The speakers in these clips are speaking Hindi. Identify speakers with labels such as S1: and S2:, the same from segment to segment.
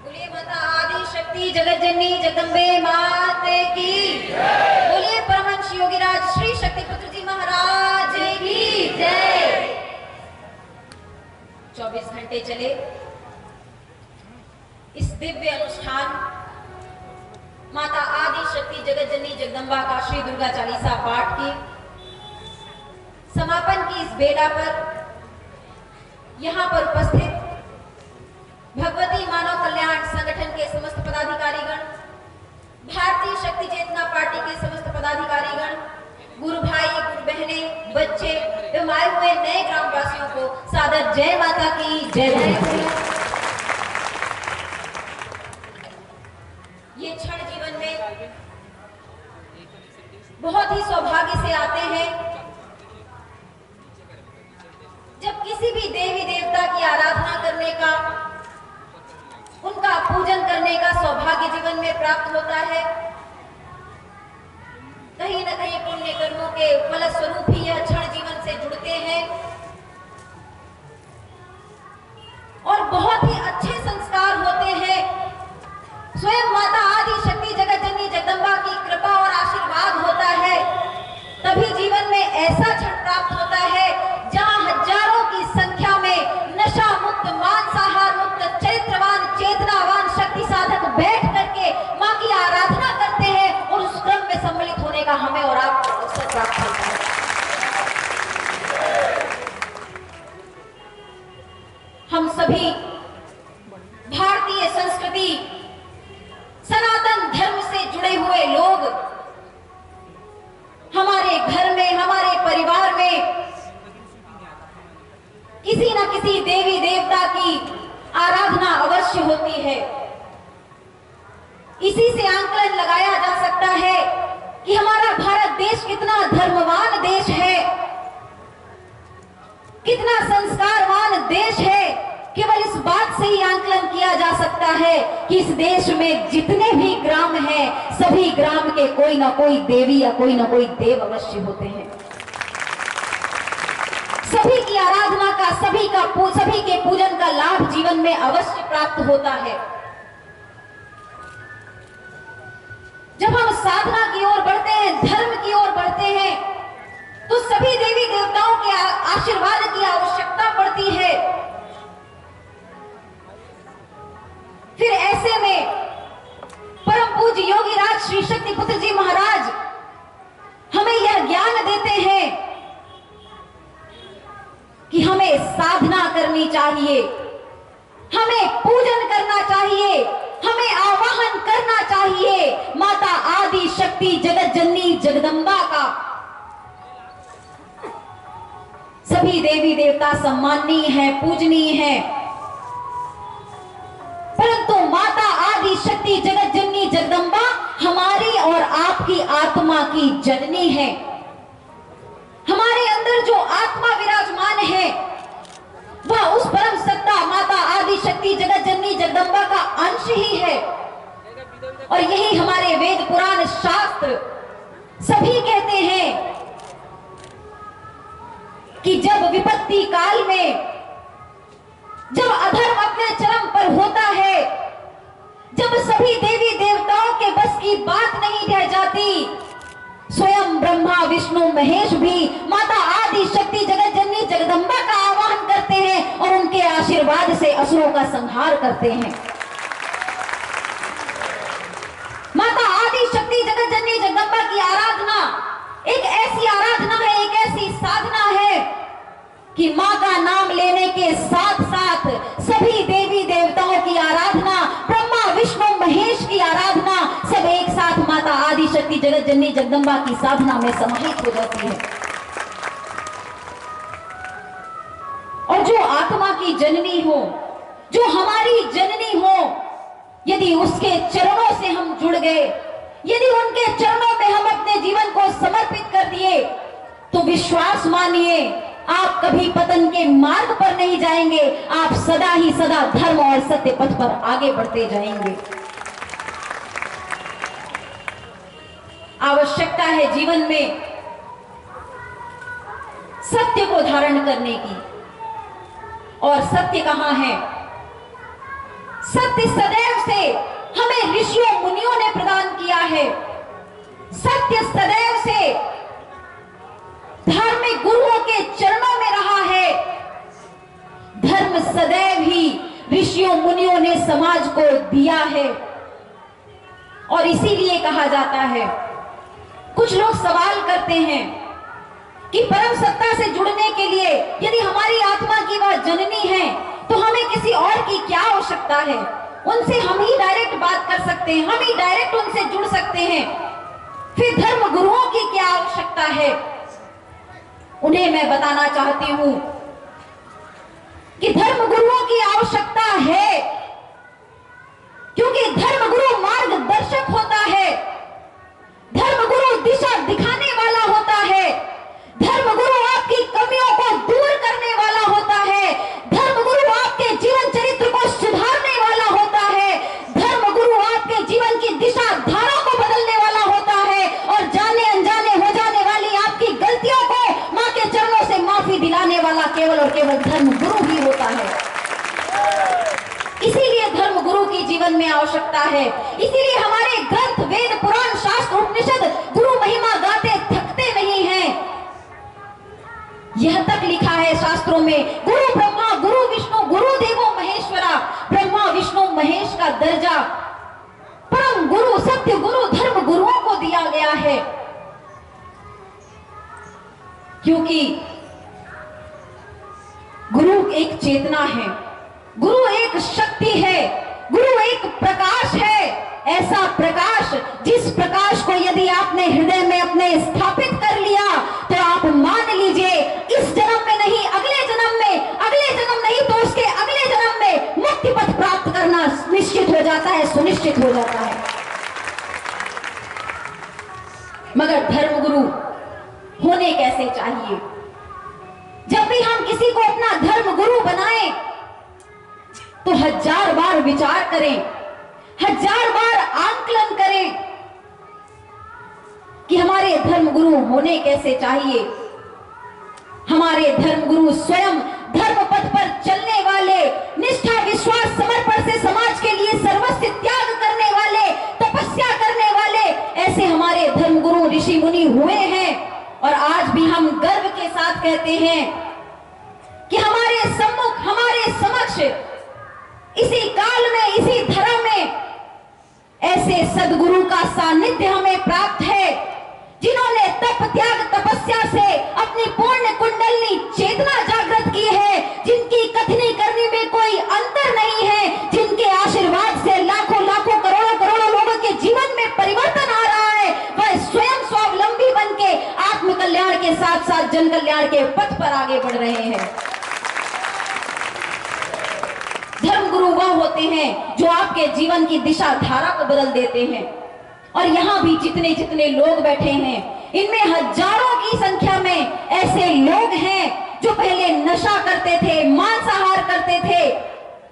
S1: बोलिए माता आदि शक्ति जगत जननी जगदम्बे माते की। बोलिए परमहंस योगीराज श्री शक्ति पुत्र जी महाराज की जय। 24 घंटे चले इस दिव्य अनुष्ठान माता आदि शक्ति जगत जननी जगदम्बा का श्री दुर्गा चालीसा पाठ की समापन की इस बेला पर यहाँ पर उपस्थित भगवती मानव कल्याण संगठन के समस्त पदाधिकारीगण, भारतीय शक्ति चेतना पार्टी के समस्त पदाधिकारीगण, गुरु भाई गुरु बहने, बच्चे एवं आए हुए नए ग्रामवासियों को सादर जय माता की जय। ये क्षण जीवन में बहुत ही सौभाग्य से आते हैं जब किसी भी देवी देवता की आराधना करने का, उनका पूजन करने का सौभाग्य जीवन में प्राप्त होता है। कहीं न कहीं पुण्य कर्मों के फलस्वरूप ही यह क्षण जीवन से जुड़ते हैं और बहुत ही अच्छे संस्कार होते हैं। स्वयं माता आदि शक्ति जगत जननी जगदम्बा की कृपा और आशीर्वाद होता है, तभी जीवन में ऐसा क्षण प्राप्त होता है जहां हजारों की संख्या में नशा मुक्त, मांसाहार मुक्त, चरित्रवान, चेतनावान शक्ति साधक बैठ करके मां की आराधना करते हैं और उस क्रम में सम्मिलित होने का हमें और आपको अवसर प्राप्त होता है। हम सभी भारतीय संस्कृति, सनातन धर्म से जुड़े हुए लोग हमारे घर में, हमारे परिवार में किसी न किसी देवी देवता की आराधना अवश्य होती है। इसी से आंकलन लगाया जा सकता है कि हमारा भारत देश कितना धर्मवान देश है, कितना संस्कारवान देश है। केवल इस बात से ही आंकलन किया जा सकता है कि इस देश में जितने भी ग्राम हैं, सभी ग्राम के कोई ना कोई देवी या कोई ना कोई देव अवश्य होते हैं। सभी की आराधना का, सभी के पूजन का लाभ जीवन में अवश्य प्राप्त होता है। जब हम साधना की ओर बढ़ते हैं, धर्म की ओर बढ़ते हैं, तो सभी देवी देवताओं के आशीर्वाद की आवश्यकता पड़ती है। फिर ऐसे में परम पूज्य योगीराज श्री शक्ति पुत्र जी महाराज हमें यह ज्ञान देते हैं कि हमें साधना करनी चाहिए, हमें पूजन करना चाहिए, हमें आवाहन करना चाहिए माता आदि शक्ति जगत जननी जगदम्बा का। सभी देवी देवता सम्माननीय हैं, पूजनीय हैं, परंतु माता आदि शक्ति जगत जननी जगदम्बा हमारी और आपकी आत्मा की जननी है। हमारे अंदर जो आत्मा विराजमान है वह उस परम सत्ता माता आदि शक्ति जगत जननी जगदम्बा का अंश ही है। और यही हमारे वेद पुराण शास्त्र सभी कहते हैं कि जब विपत्ति काल में, जब अधर्म अपने चरम पर होता है, जब सभी देवी देवताओं के बस की बात नहीं रह जाती, स्वयं ब्रह्मा विष्णु महेश भी माता आदि शक्ति जगत जननी जगदम्बा का आह्वान करते हैं और उनके आशीर्वाद से असुरों का संहार करते हैं। माता आदि शक्ति जगत जननी जगदम्बा की आराधना एक ऐसी आराधना है, एक ऐसी साधना है कि मां का नाम लेने के साथ साथ सभी देवी देवताओं की आराधना, ब्रह्मा विष्णु महेश की आराधना सब एक साथ माता आदि शक्ति जगत जननी जगदम्बा की साधना में समाहित हो जाती है। और जो आत्मा की जननी हो, जो हमारी जननी हो, यदि उसके चरणों से हम जुड़ गए, यदि उनके चरणों में हम अपने जीवन को समर्पित कर दिए, तो विश्वास मानिए आप कभी पतन के मार्ग पर नहीं जाएंगे, आप सदा ही सदा धर्म और सत्य पथ पर आगे बढ़ते जाएंगे। आवश्यकता है जीवन में सत्य को धारण करने की। और सत्य कहां है? सत्य सदैव से हमें ऋषियों मुनियों ने प्रदान किया है। सत्य सदैव से धार्मिक गुरुओं के चरणों में रहा है। धर्म सदैव ही ऋषियों मुनियों ने समाज को दिया है। और इसीलिए कहा जाता है, कुछ लोग सवाल करते हैं कि परम सत्ता से जुड़ने के लिए यदि हमारी आत्मा की वह जननी है तो हमें किसी और की क्या आवश्यकता है? उनसे हम ही डायरेक्ट बात कर सकते हैं, हम ही डायरेक्ट उनसे जुड़ सकते हैं, फिर धर्म गुरुओं की क्या आवश्यकता है? उन्हें मैं बताना चाहती हूं कि धर्म गुरुओं की आवश्यकता है, क्योंकि धर्म गुरु मार्गदर्शक होता है, धर्म गुरु दिशा दिखाने वाला होता है, धर्म गुरु आपकी कमियों को दूर करने वाला होता है, धर्म गुरु आपके जीवन चरित्र को सुधारने वाला होता है, धर्म गुरु आपके जीवन की दिशा धारा को बदलने वाला होता है, और जाने अनजाने हो जाने वाली आपकी गलतियों को मां के चरणों से माफी दिलाने वाला केवल और केवल धर्म गुरु ही होता है। इसीलिए धर्म गुरु की जीवन में आवश्यकता है। इसीलिए हमारे ग्रंथ, वेद, पुराण, शास्त्र, उपनिषद गुरु महिमा गाते थकते नहीं हैं। यह तक लिखा है शास्त्रों में, गुरु ब्रह्मा, गुरु विष्णु, गुरु देवो महेश्वरा। ब्रह्मा विष्णु महेश का दर्जा परम गुरु, सत्य गुरु, धर्म गुरुओं को दिया गया है, क्योंकि गुरु एक चेतना है, गुरु एक शक्ति है, गुरु एक प्रकाश है। ऐसा प्रकाश, जिस प्रकाश को यदि आपने हृदय में अपने स्थापित कर लिया तो आप मान लीजिए इस जन्म में नहीं, अगले जन्म में, अगले जन्म नहीं तो उसके अगले जन्म में मुक्ति पथ प्राप्त करना निश्चित हो जाता है, सुनिश्चित हो जाता है। मगर धर्म गुरु होने कैसे चाहिए? जब भी हम किसी को अपना धर्म गुरु बनाएं तो 1000 बार विचार करें, 1000 बार आंकलन करें कि हमारे धर्म गुरु होने कैसे चाहिए। हमारे धर्म गुरु स्वयं धर्म पथ पर चलने वाले, निष्ठा, विश्वास, समर्पण से समाज के लिए सर्वस्व त्याग करने वाले, तपस्या करने वाले, ऐसे हमारे धर्म गुरु ऋषि मुनि हुए हैं। और आज भी हम गर्व के साथ कहते हैं कि हमारे सम्मुख, हमारे समक्ष, इसी काल में, इसी धर्म में ऐसे सदगुरु का सानिध्य हमें प्राप्त है, जिन्होंने तप, त्याग, तपस्या से अपनी पूर्ण कुंडलनी चेतना जागृत की है, जिनकी कथनी करने में कोई अंतर नहीं है, जिनके आशीर्वाद से लाखों लाखों करोड़ों करोड़ों लोगों के जीवन में परिवर्तन आ रहा है। वह स्वयं स्वावलंबी बनके आत्म कल्याण के साथ साथ जन कल्याण के पथ पर आगे बढ़ रहे हैं। धर्म गुरु वह होते हैं जो आपके जीवन की दिशा धारा को बदल देते हैं। और यहाँ भी जितने जितने लोग बैठे हैं, इनमें हजारों की संख्या में ऐसे लोग हैं जो पहले नशा करते थे, मांसाहार करते थे,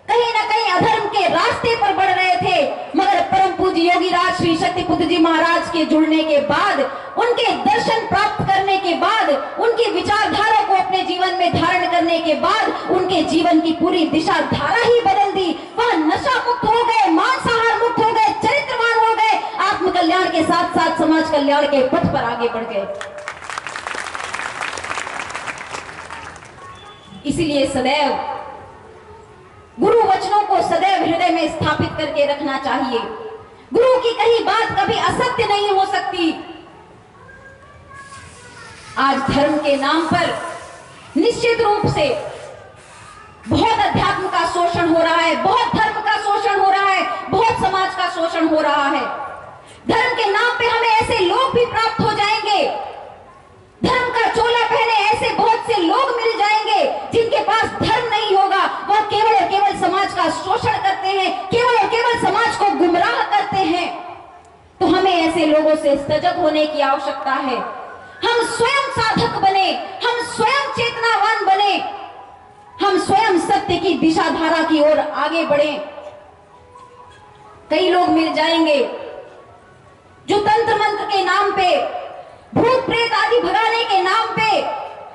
S1: कहीं ना कहीं अधर्म के रास्ते पर बढ़ रहे थे। मगर परम पूज्य योगी राज श्री शक्तिपुत्र जी महाराज के जुड़ने के बाद, उनके दर्शन प्राप्त करने के बाद, उनकी विचारधारा को अपने जीवन में धारण करने के बाद उनके जीवन की पूरी दिशा धारा ही बदल दी। वह नशा मुक्त हो गए, मांसाहार मुक्त हो गए, चरित्रवान हो गए, आत्म कल्याण के साथ साथ समाज कल्याण के पथ पर आगे बढ़ गए। इसीलिए सदैव गुरु वचनों को सदैव हृदय में स्थापित करके रखना चाहिए। गुरु की कही बात कभी असत्य नहीं हो सकती। आज धर्म के नाम पर निश्चित रूप से बहुत अध्यात्म का शोषण हो रहा है, बहुत धर्म का शोषण हो रहा है, बहुत समाज का शोषण हो रहा है। धर्म के नाम पे हमें ऐसे लोग भी प्राप्त हो जाएंगे, धर्म का चोला पहने ऐसे बहुत से लोग मिल जाएंगे जिनके पास धर्म नहीं होगा। वह केवल और केवल समाज का शोषण करते हैं, केवल और केवल समाज को गुमराह करते हैं। तो हमें ऐसे लोगों से सजग होने की आवश्यकता है। हम स्वयं साधक बने, हम स्वयं चेतनावान बने, हम स्वयं सत्य की दिशा धारा की ओर आगे बढ़े। कई लोग मिल जाएंगे जो तंत्र मंत्र के नाम पे, भूत प्रेत आदि भगाने के नाम पे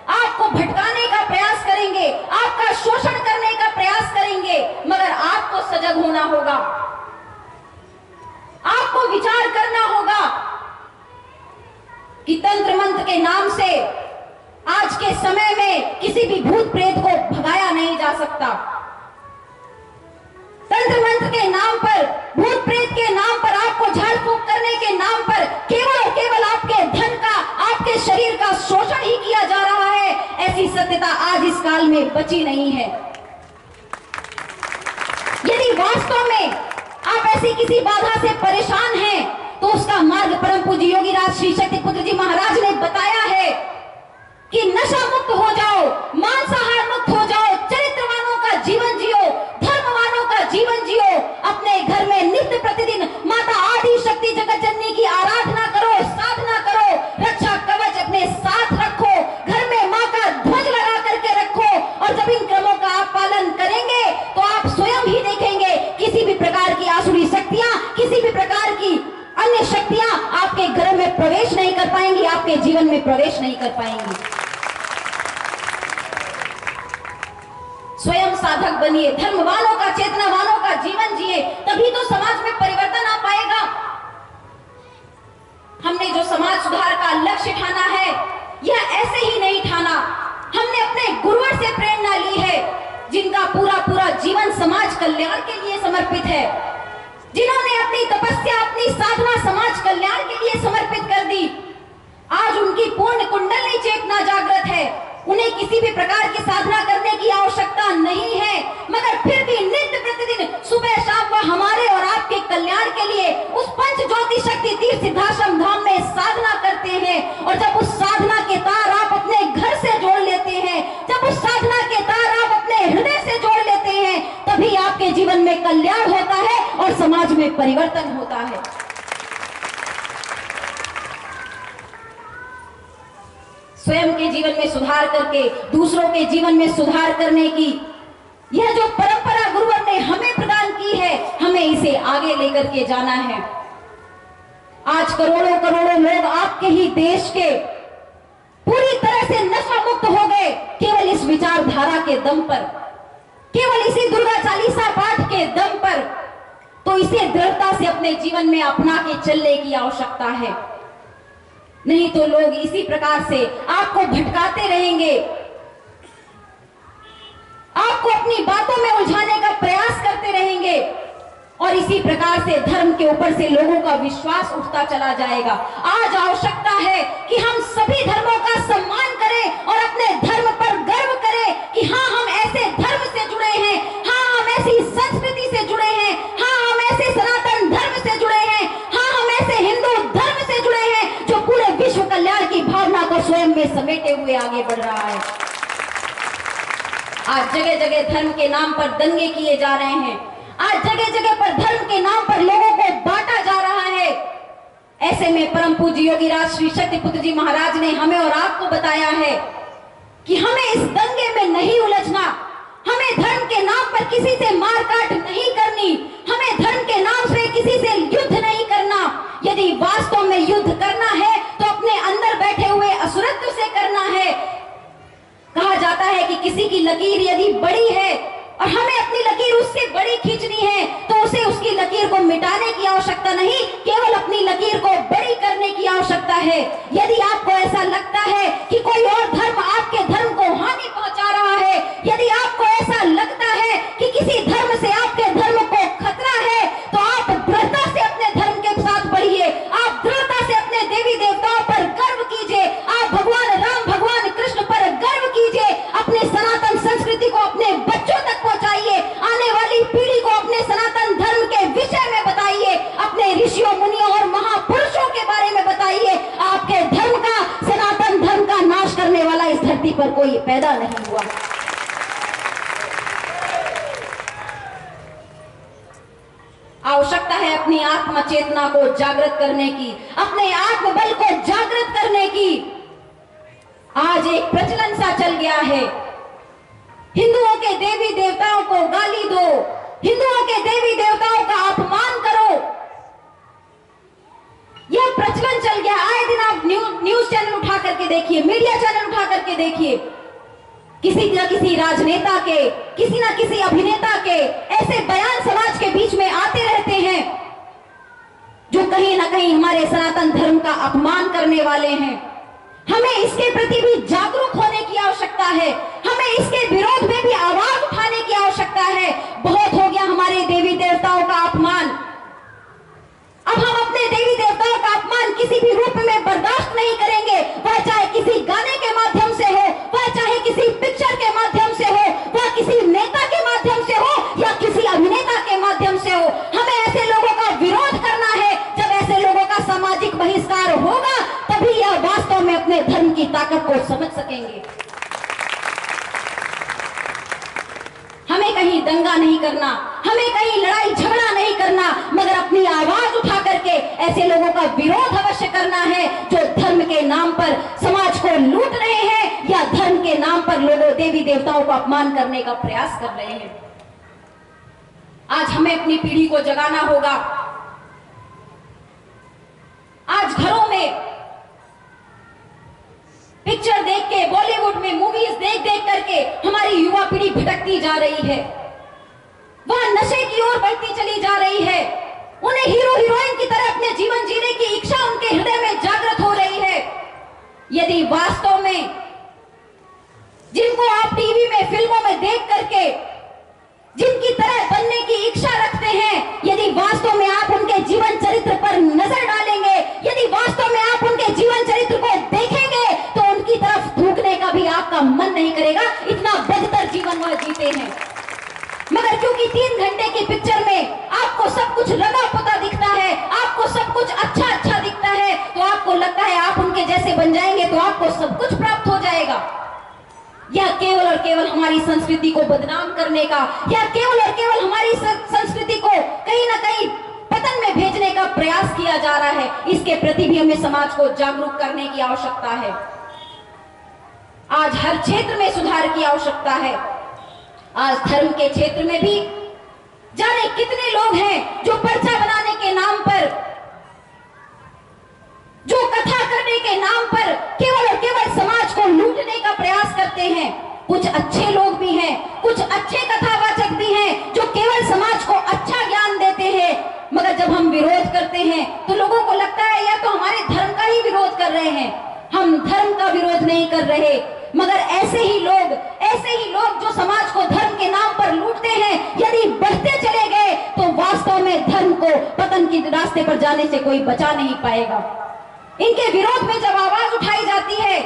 S1: आपको भटकाने का प्रयास करेंगे, आपका शोषण करने का प्रयास करेंगे, मगर आपको सजग होना होगा, आपको विचार करना होगा कि तंत्र मंत्र के नाम से आज के समय में किसी भी भूत प्रेत को भगाया नहीं जा सकता। तंत्र मंत्र के नाम पर, भूत प्रेत के नाम पर, आपको झाड़ फूंक करने के नाम पर केवल और केवल आपके धन का, आपके शरीर का शोषण ही किया जा रहा है। ऐसी सत्यता आज इस काल में बची नहीं है। यदि वास्तव में आप ऐसी किसी बाधा से परेशान हैं, तो उसका मार्ग परम पूज्य योगीराज श्री शक्ति पुत्र जी महाराज ने बताया है कि नशा मुक्त हो जाओ, मांसाहार मुक्त हो जाओ, चरित्रवानों का जीवन जियो, धर्मवानों का जीवन जियो, अपने घर में नित्य प्रतिदिन माता आदि शक्ति जगत जननी की आराधना करो, साधना करो, रक्षा कवच अपने साथ रखो, घर में मां का ध्वज लगा करके रखो। और जब इन क्रमों का आप पालन करेंगे तो आप स्वयं ही देखेंगे किसी भी प्रकार की आसुरी शक्तियां, किसी भी प्रकार की अन्य शक्तियां आपके घर में प्रवेश नहीं कर पाएंगी, आपके जीवन में प्रवेश नहीं कर पाएंगी। स्वयं साधक बनिए, धर्मवानों का, चेतनावानों का जीवन जिए, तभी तो समाज में परिवर्तन आ पाएगा। हमने जो समाज सुधार का लक्ष्य ठाना है, यह ऐसे ही नहीं ठाना। हमने अपने गुरुवर से प्रेरणा ली है, जिनका पूरा पूरा जीवन समाज कल्याण के लिए समर्पित है, जिन्होंने अपनी तपस्या, अपनी साधना समाज कल्याण के लिए समर्पित कर दी। आज उनकी पूर्ण कुंडली चेतना जागृत है, उन्हें किसी भी प्रकार की साधना करने की आवश्यकता नहीं है, मगर फिर भी नित्य प्रतिदिन सुबह शाम वह हमारे और आपके कल्याण के लिए उस पंच ज्योति शक्ति तीर्थ सिद्धाश्रम धाम में साधना करते हैं। और जब उस साधना के तार आप अपने घर से जोड़ लेते हैं, जब उस साधना के तार आप अपने हृदय से जोड़ लेते हैं, तभी आपके जीवन में कल्याण होता है और समाज में परिवर्तन होता है। स्वयं के जीवन में सुधार करके दूसरों के जीवन में सुधार करने की यह जो परंपरा गुरुवर ने हमें प्रदान की है, हमें इसे आगे लेकर के जाना है। आज करोड़ों करोड़ों लोग आपके ही देश के पूरी तरह से नशा मुक्त हो गए, केवल इस विचारधारा के दम पर, केवल इसी दुर्गा चालीसा पाठ के दम पर। तो इसे दृढ़ता से अपने जीवन में अपना के चलने की आवश्यकता है, नहीं तो लोग इसी प्रकार से आपको भटकाते रहेंगे, आपको अपनी बातों में उलझाने का प्रयास करते रहेंगे, और इसी प्रकार से धर्म के ऊपर से लोगों का विश्वास उठता चला जाएगा। आज आवश्यकता है कि हम सभी धर्मों का सम्मान करें और अपने धर्म पर गर्व करें कि हाँ, हम ऐसे धर्म से जुड़े हैं, हाँ, हम ऐसी संस्कृति से जुड़े हैं, हाँ, हम ऐसे सनातन धर्म से जुड़े हैं, हाँ, हम ऐसे हिंदू धर्म से जुड़े हैं जो पूरे विश्व कल्याण की भावना को स्वयं में समेटे हुए आगे बढ़ रहा है। आज जगह जगह धर्म के नाम पर दंगे किए जा रहे हैं, आज जगह जगह पर धर्म के नाम पर लोगों को बांटा जा रहा है। ऐसे में परम पूज्य योगीराज श्री शक्ति पुत्र जी महाराज ने हमें और आपको बताया है कि हमें इस दंगे में नहीं उलझना, हमें धर्म के नाम पर किसी से मारकाट नहीं करनी, हमें धर्म के नाम से किसी से युद्ध नहीं करना। यदि वास्तव में युद्ध करना है तो अपने अंदर बैठे हुए असुरत्व से करना है। कहा जाता है कि किसी की लकीर यदि बड़ी है और हमें अपनी लकीर उससे बड़ी खींचनी है, तो उसे उसकी लकीर को मिटाने की आवश्यकता नहीं, केवल अपनी लकीर को बड़ी करने की आवश्यकता है। यदि आपको ऐसा लगता है कि कोई और धर्म आपके धर्म को हानि पहुंचा रहा है, यदि आपको ऐसा लगता है कि किसी धर्म से आपके धर्म को खतरा है, तो आप दृढ़ता से अपने धर्म के साथ बढ़िए, आप दृढ़ता से अपने देवी देवताओं पर गर्व कीजिए, आप भगवान राम, भगवान कृष्ण पर गर्व कीजिए, अपने सनातन संस्कृति को अपने बच्चों तक पहुंचाइए, आने वाली पीढ़ी को अपने सनातन धर्म के विषय में बताइए, अपने ऋषियों, मुनियों और महापुरुषों के बारे में बताइए। आपके धर्म का, सनातन धर्म का नाश करने वाला इस धरती पर कोई पैदा नहीं हुआ। आवश्यकता है अपनी आत्म चेतना को जागृत करने की, अपने आत्मबल को जागृत करने की। आज एक प्रचलन सा चल गया है, हिंदुओं के देवी देवताओं को गाली दो, हिंदुओं के देवी देवताओं का अपमान करो, यह प्रचलन चल गया। आए दिन आप न्यूज चैनल उठा करके देखिए, मीडिया चैनल उठा करके देखिए, किसी राजनेता के, किसी ना किसी अभिनेता के ऐसे बयान समाज के बीच में आते रहते हैं जो कहीं ना कहीं हमारे सनातन धर्म का अपमान करने वाले हैं। हमें इसके प्रति भी जागरूक होने की आवश्यकता है, हमें इसके विरोध में भी आवाज उठाने की आवश्यकता है। बहुत हो गया हमारे देवी देवताओं का अपमान। अब हम अपने देवी देवताओं का अपमान किसी भी रूप में बर्दाश्त नहीं करेंगे, वह चाहे किसी गाने के माध्यम से हो, वह चाहे किसी पिक्चर के माध्यम से हो, वह किसी नेता के माध्यम से हो या किसी अभिनेता के माध्यम से हो। हमें ऐसे लोगों का विरोध करना है। जब ऐसे लोगों का सामाजिक बहिष्कार होगा तभी यह वास्तव में अपने धर्म की ताकत को समझ सकेंगे। हमें कहीं दंगा नहीं करना, हमें कहीं लड़ाई झगड़ा नहीं करना, मगर अपनी आवाज उठा करके ऐसे लोगों का विरोध अवश्य करना है जो धर्म के नाम पर समाज को लूट रहे हैं या धर्म के नाम पर लोगों देवी देवताओं का अपमान करने का प्रयास कर रहे हैं। आज हमें अपनी पीढ़ी को जगाना होगा। आज घरों में पिक्चर देख के, बॉलीवुड में मूवीज देख देख करके हमारी युवा पीढ़ी भटकती जा रही है, वह नशे की ओर बढ़ती चली जा रही है। उन्हें हीरो हीरोइन की तरह अपने जीवन जीने की इच्छा उनके हृदय में जागृत हो रही है। यदि वास्तव में जिनको आप टीवी में, फिल्मों में देख करके जिनकी तरह बनने की इच्छा रखते हैं, यदि वास्तव में आप उनके जीवन चरित्र पर नजर डालेंगे, यदि वास्तव में आप उनके जीवन चरित्र को देखेंगे तो उनकी तरफ थूकने का भी आपका मन नहीं करेगा, इतना बदतर जीवन वह जीते हैं। मगर क्योंकि 3 घंटे की पिक्चर में आपको सब कुछ रंगा पुता दिखता है, आपको सब कुछ अच्छा अच्छा दिखता है, तो आपको लगता है आप उनके जैसे बन जाएंगे तो आपको सब कुछ प्राप्त हो जाएगा। यह केवल और केवल हमारी संस्कृति को बदनाम करने का, या केवल और केवल हमारी संस्कृति को कहीं ना कहीं पतन में भेजने का प्रयास किया जा रहा है। इसके प्रति भी हमें समाज को जागरूक करने की आवश्यकता है। आज हर क्षेत्र में सुधार की आवश्यकता है। आज धर्म के क्षेत्र में भी जाने कितने लोग हैं जो पर्चा बनाने के नाम पर, जो कथा करने के नाम पर केवल और केवल समाज को लूटने का प्रयास करते हैं। कुछ अच्छे लोग भी हैं, कुछ अच्छे कथावाचक भी हैं जो केवल समाज को अच्छा ज्ञान देते हैं, मगर जब हम विरोध करते हैं तो लोगों को लगता है यह तो हमारे धर्म का ही विरोध कर रहे हैं। हम धर्म का विरोध नहीं कर रहे, मगर ऐसे ही लोग जो समाज को धर्म के नाम पर लूटते हैं, यदि बढ़ते चले गए तो वास्तव में धर्म को पतन के रास्ते पर जाने से कोई बचा नहीं पाएगा। इनके विरोध में जब आवाज उठाई जाती है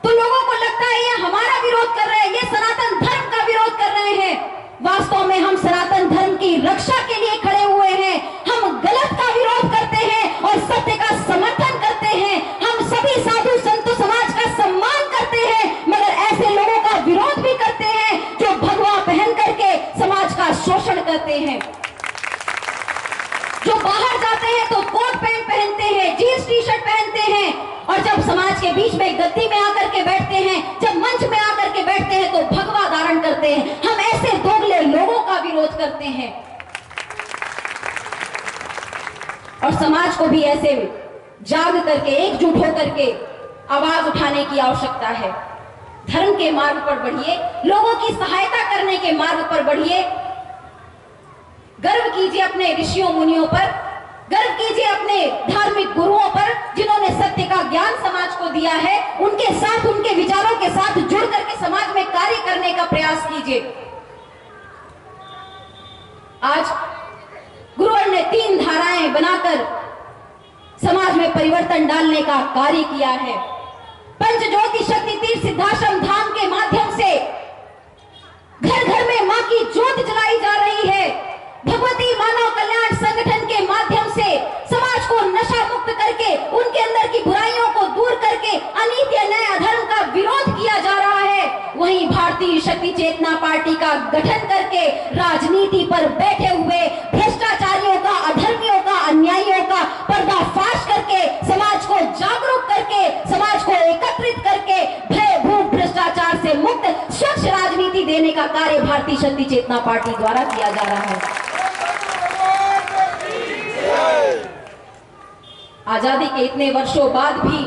S1: तो लोगों को लगता है ये हमारा विरोध कर रहे हैं, ये सनातन धर्म का विरोध कर रहे हैं। वास्तव में हम सनातन धर्म की रक्षा के लिए खड़े हुए हैं। हम गलत का विरोध करते हैं और सत्य का समर्थन करते हैं। हम सभी साधु संतों समाज का सम्मान करते हैं, मगर ऐसे लोगों का विरोध भी करते हैं जो भगवा पहन करके समाज का शोषण करते हैं, जो बाहर जाते हैं तो कोट पैंट पहनते हैं, जीन्स टी शर्ट पहनते हैं, और जब समाज के बीच में गद्दी में आकर के बैठते हैं, जब मंच में आकर के बैठते हैं तो भगवा धारण करते हैं। हम ऐसे दोगले लोगों का विरोध करते हैं और समाज को भी ऐसे जाग करके, एकजुट होकर के आवाज उठाने की आवश्यकता है। धर्म के मार्ग पर बढ़िए, लोगों की सहायता करने के मार्ग पर बढ़िए। गर्व कीजिए अपने ऋषियों मुनियों पर, गर्व कीजिए अपने धार्मिक गुरुओं पर जिन्होंने सत्य का ज्ञान समाज को दिया है। उनके साथ, उनके विचारों के साथ जुड़ करके समाज में कार्य करने का प्रयास कीजिए। आज गुरुवर ने 3 धाराएं बनाकर समाज में परिवर्तन डालने का कार्य किया है। पंच ज्योति शक्ति तीर्थ सिद्धाश्रम धाम के माध्यम से घर घर में मां की ज्योत जलाई जा रही है। भगवती मानव कल्याण संगठन के माध्यम से समाज को नशा मुक्त करके, उनके अंदर की बुराइयों को दूर करके अनीति अन्याय अधर्म का विरोध किया जा रहा है। वहीं भारतीय शक्ति चेतना पार्टी का गठन करके राजनीति पर बैठे हुए भ्रष्टाचारियों का, अधर्मियों का, अन्यायियों का पर्दाफाश करके समाज को जागरूक करके, समाज को एकत्रित करके भय भूख भ्रष्टाचार से मुक्त स्वच्छ राजनीति देने का कार्य भारतीय शक्ति चेतना पार्टी द्वारा किया जा रहा है। आजादी के इतने वर्षों बाद भी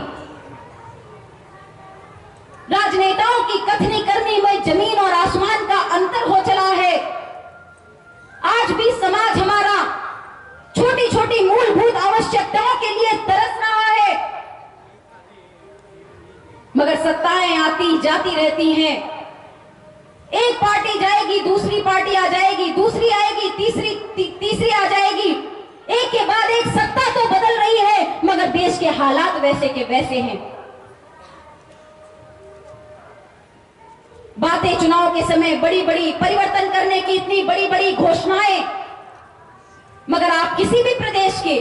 S1: राजनेताओं की कथनी करनी में आती जाती रहती हैं। एक पार्टी जाएगी, दूसरी पार्टी आ जाएगी, दूसरी आएगी, तीसरी आ जाएगी। एक के बाद एक सत्ता तो बदल रही है, मगर देश के हालात वैसे के वैसे हैं। बातें चुनाव के समय बड़ी बड़ी परिवर्तन करने की, इतनी बड़ी बड़ी घोषणाएं, मगर आप किसी भी प्रदेश के,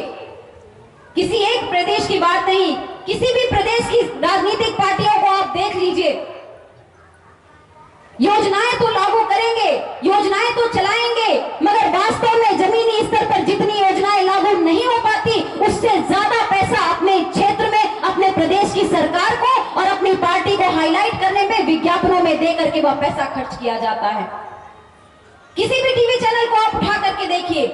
S1: किसी एक प्रदेश की बात नहीं, किसी भी प्रदेश की राजनीतिक पार्टियों को आप देख लीजिए। योजनाएं तो लागू करेंगे, योजनाएं तो चलाएंगे, मगर वास्तव में जमीनी स्तर पर जितनी योजनाएं लागू नहीं हो पाती, उससे ज्यादा पैसा अपने क्षेत्र में, अपने प्रदेश की सरकार को और अपनी पार्टी को हाईलाइट करने में, विज्ञापनों में दे करके वह पैसा खर्च किया जाता है। किसी भी टीवी चैनल को आप उठा करके देखिए,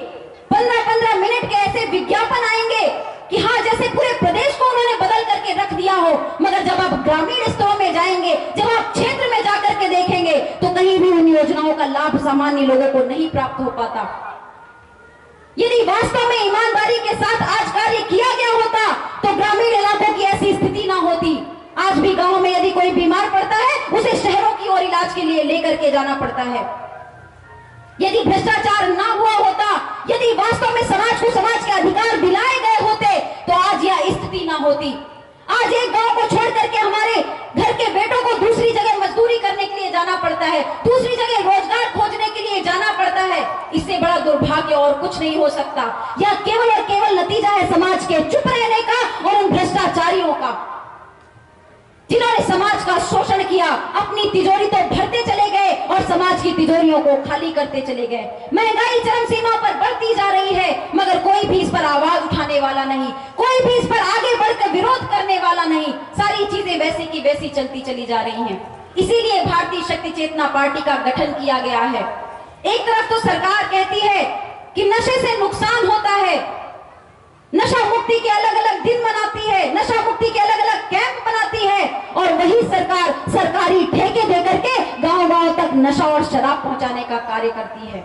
S1: 15-15 मिनट के ऐसे विज्ञापन आएंगे कि हाँ, जैसे पूरे प्रदेश को उन्होंने बदल करके रख दिया हो। मगर जब आप ग्रामीण स्तरों में जाएंगे, जब आप क्षेत्र में जाकर के देखेंगे, तो कहीं भी उन योजनाओं का लाभ सामान्य लोगों को नहीं प्राप्त हो पाता। यदि वास्तव में ईमानदारी के साथ आज कार्य किया गया होता, तो ग्रामीण इलाकों की ऐसी स्थिति ना होती। आज भी गांव में यदि कोई बीमार पड़ता है, उसे शहरों की ओर इलाज के लिए लेकर के जाना पड़ता है। यदि भ्रष्टाचार ना हुआ होता, यदि वास्तव में समाज को समाज के अधिकार दिलाए गए होते, तो आज यह स्थिति ना होती। आज एक गांव को छोड़ करके हमारे घर के बेटों को दूसरी जगह मजदूरी करने के लिए जाना पड़ता है, दूसरी जगह रोजगार खोजने के लिए जाना पड़ता है। इससे बड़ा दुर्भाग्य और कुछ नहीं हो सकता। यह केवल और केवल नतीजा है समाज के चुप रहने का और उन भ्रष्टाचारियों का, जिन्होंने समाज का शोषण किया, अपनी तिजोरी तो भरते चले गए और समाज की तिजोरियों को खाली करते चले गए। महंगाई चरम सीमा पर बढ़ती जा रही है, मगर कोई भी इस पर आवाज उठाने वाला नहीं, कोई भी इस पर आगे बढ़कर विरोध करने वाला नहीं। सारी चीजें वैसे की वैसी चलती चली जा रही हैं। इसीलिए भारतीय शक्ति चेतना पार्टी का गठन किया गया है। एक तरफ तो सरकार कहती है कि नशे से नुकसान होता है, नशा मुक्ति के अलग अलग दिन मनाती है, नशा मुक्ति के अलग अलग कैंप बनाती है, और वही सरकार सरकारी ठेके देकर के गांव-गांव तक नशा और शराब पहुंचाने का कार्य करती है।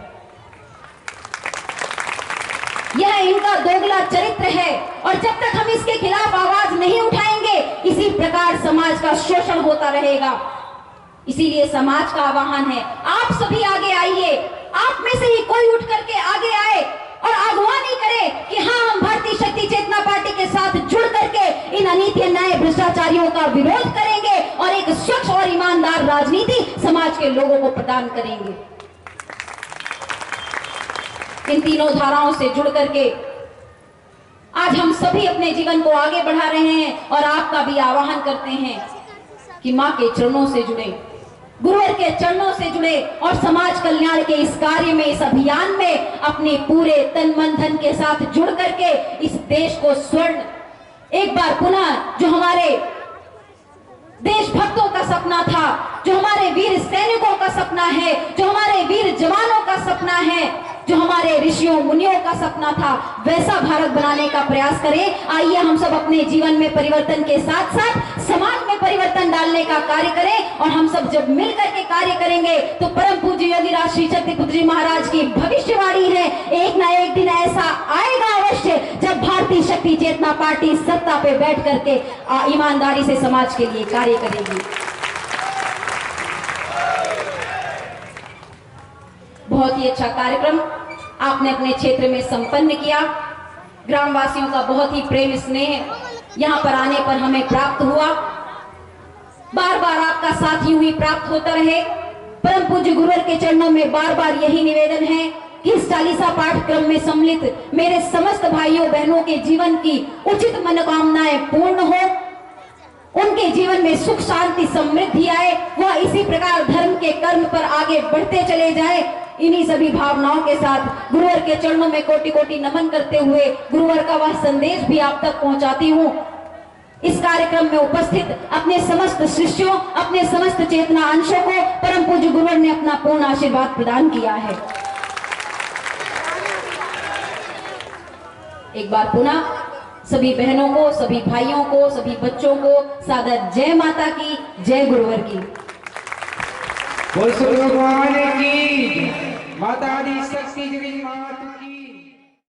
S1: यह इनका दोगला चरित्र है, और जब तक हम इसके खिलाफ आवाज नहीं उठाएंगे, इसी प्रकार समाज का शोषण होता रहेगा। इसीलिए समाज का आह्वान है, आप सभी आगे आइए, आप में से ही कोई उठ करके आगे आए और आह्वान करे कि हाँ, हम भारतीय शक्ति चेतना पार्टी के साथ जुड़ करके इन अनीति अन्याय भ्रष्टाचारियों का विरोध करेंगे और एक स्वच्छ और ईमानदार राजनीति समाज के लोगों को प्रदान करेंगे। इन तीनों धाराओं से जुड़ करके आज हम सभी अपने जीवन को आगे बढ़ा रहे हैं और आपका भी आह्वान करते हैं कि मां के चरणों से जुड़े, गुरुवर के चरणों से जुड़े और समाज कल्याण के इस कार्य में, इस अभियान में अपने पूरे तन मन धन के साथ जुड़ करके इस देश को स्वर्ण एक बार पुनः, जो हमारे देशभक्तों का सपना था, जो हमारे वीर सैनिकों का सपना है, जो हमारे वीर जवानों का सपना है, जो हमारे ऋषियों मुनियों का सपना था, वैसा भारत बनाने का प्रयास करें। आइए हम सब अपने जीवन में परिवर्तन के साथ साथ समाज में परिवर्तन डालने का कार्य करें, और हम सब जब मिलकर के कार्य करेंगे तो परम पूज्य योगीराज श्री शक्तिपुत्र जी महाराज की भविष्यवाणी है, एक ना एक दिन ऐसा आएगा अवश्य जब भारतीय शक्ति चेतना पार्टी सत्ता पे बैठ करके ईमानदारी से समाज के लिए कार्य करेगी। बहुत ही अच्छा कार्यक्रम आपने अपने क्षेत्र में संपन्न किया। ग्रामवासियों का बहुत ही प्रेम स्नेह यहाँ पर आने पर हमें प्राप्त हुआ। बार बार आपका साथ यूं ही प्राप्त होता रहे। परम पूज्य गुरुवर के चरणों में बार बार यही निवेदन है कि इस चालीसा पाठ्यक्रम में सम्मिलित मेरे समस्त भाइयों बहनों के जीवन की उचित मनोकामनाएं पूर्ण हो, उनके जीवन में सुख शांति समृद्धि आए, वह इसी प्रकार धर्म के कर्म पर आगे बढ़ते चले जाए। इन्हीं सभी भावनाओं के साथ गुरुवर के चरणों में कोटि कोटि नमन करते हुए गुरुवर का वह संदेश भी आप तक पहुंचाती हूँ। इस कार्यक्रम में उपस्थित अपने समस्त शिष्यों, अपने समस्त चेतना अंशों को परम पूज्य गुरुवर ने अपना पूर्ण आशीर्वाद प्रदान किया है। एक बार पुनः सभी बहनों को, सभी भाइयों को, सभी बच्चों को सादर जय माता की, जय गुरुवर की।
S2: बोल की माता आदि शक्ति जगत